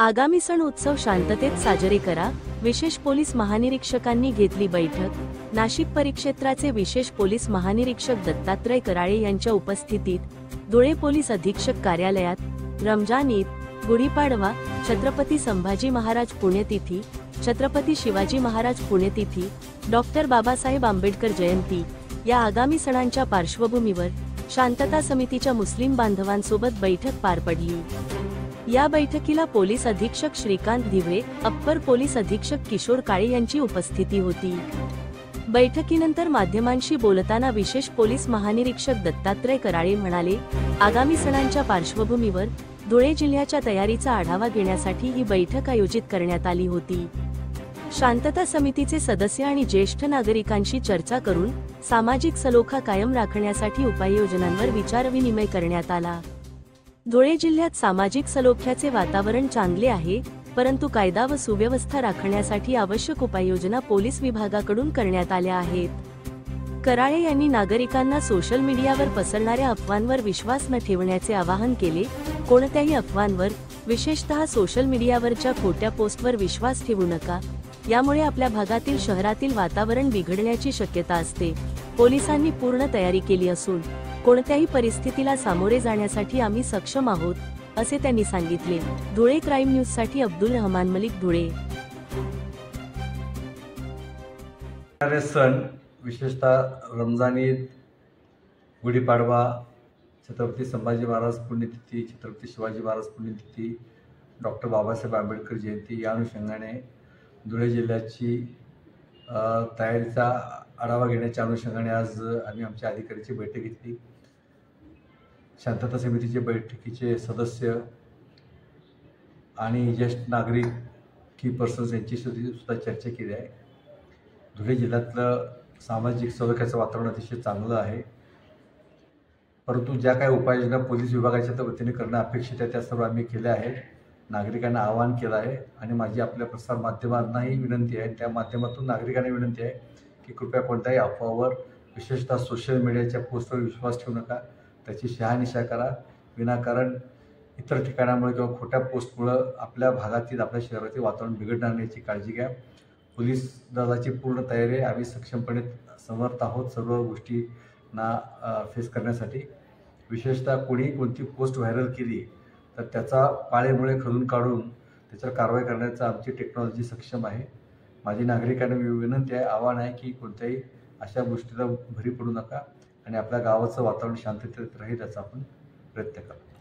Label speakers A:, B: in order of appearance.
A: आगामी सण उत्सव शांततेत साजरे करा। विशेष पोलीस महानिरीक्षकांनी घेतली बैठक। नाशिक परिक्षेत्राचे विशेष पोलीस महानिरीक्षक दत्तात्रय कराळे यांच्या उपस्थितीत धुळे पोलीस अधीक्षक कार्यालयात रमजान ईद, गुढीपाडवा, छत्रपती संभाजी महाराज पुण्यतिथी, छत्रपती शिवाजी महाराज पुण्यतिथी, डॉक्टर बाबासाहेब आंबेडकर जयंती या आगामी सणांच्या पार्श्वभूमीवर शांतता समितीच्या मुस्लिम बांधवांसोबत बैठक पार पडली। या बैठकीला पोलीस अधीक्षक श्रीकांत धिवरे, अप्पर पोलीस अधीक्षक किशोर काळे यांची उपस्थिती होती। बैठकीनंतर माध्यमांशी बोलताना विशेष पोलीस महानिरीक्षक दत्तात्रय कराळे म्हणाले, आगामी सणांच्या पार्श्वभूमीवर धुळे जिल्ह्याच्या तयारीचा आढावा घेण्यासाठी ही बैठक आयोजित करण्यात आली होती। शांतता समितीचे सदस्य आणि ज्येष्ठ नागरिकांशी चर्चा करून सामाजिक सलोखा कायम राखण्यासाठी उपाययोजनांवर विचारविनिमय करण्यात आला। धुळे जिल्ह्यात सामाजिक सलोख्याचे वातावरण चांगले आहे, परंतु कायदा व सुव्यवस्था राखण्यासाठी आवश्यक उपाययोजना पोलीस विभागाकडून करण्यात आल्या आहेत। कराळे यांनी नागरिकांना सोशल मीडियावर पसरणाऱ्या अफवांवर विश्वास न ठेवण्याचे आवाहन केले। कोणत्याही अफवांवर, विशेषतः सोशल मीडियावरच्या खोट्या पोस्टवर विश्वास ठेवू नका, यामुळे आपल्या भागातील शहरातील वातावरण बिघडण्याची शक्यता असते। पोलिसांनी पूर्ण तयारी केली असून कोणत्याही परिस्थितीला सामोरे जाण्यासाठी आम्ही सक्षम आहोत, असे त्यांनी सांगितले। धुळे क्राईम न्यूजसाठी अब्दुल रहमान मलिक, धुळे।
B: सण विशेषतः रमजान ईद, गुढीपाडवा, छत्रपती संभाजी महाराज पुण्यतिथी, छत्रपती शिवाजी महाराज पुण्यतिथी, डॉक्टर बाबासाहेब आंबेडकर जयंती या अनुषंगाने धुळे जिल्ह्याची तयारीचा आढावा घेण्याच्या अनुषंगाने आज आम्ही आमच्या अधिकाऱ्याची बैठक घेतली। शांतता समितीचे बैठकीचे सदस्य आणि ज्येष्ठ नागरिक की पर्सन्स यांची सुद्धा चर्चा केली आहे। धुळे जिल्ह्यातलं सामाजिक सलोख्याचं वातावरण अतिशय चांगलं आहे, परंतु ज्या काही उपाययोजना पोलीस विभागाच्या वतीने करणं अपेक्षित आहे त्या सर्व आम्ही केल्या आहेत। नागरिकांना आवाहन केलं आहे आणि माझी आपल्या प्रसार माध्यमांनाही विनंती आहे, त्या माध्यमातून नागरिकांना विनंती आहे की कृपया कोणत्याही अफवावर, विशेषतः सोशल मीडियाच्या पोस्टवर विश्वास ठेवू नका। त्याची शहानिशा करा। विनाकारण इतर ठिकाणामुळे किंवा खोट्या पोस्टमुळं आपल्या भागातील, आपल्या शहरातील वातावरण बिघडणार नाही याची काळजी घ्या। पोलीस दलाची पूर्ण तयारी आहे, आम्ही सक्षमपणे समर्थ आहोत सर्व गोष्टींना फेस करण्यासाठी। विशेषतः कोणती पोस्ट व्हायरल केली तर त्याचा पाळेमुळे खणून काढून त्याच्यावर कारवाई करण्याचा आमची टेक्नॉलॉजी सक्षम आहे। माझी नागरिकांना विनंती आहे, आव्हान आहे की कोणत्याही अशा गोष्टीला भरी पडू नका आणि आपल्या गावाचं वातावरण शांततेत राहील याचा आपण प्रयत्न करा।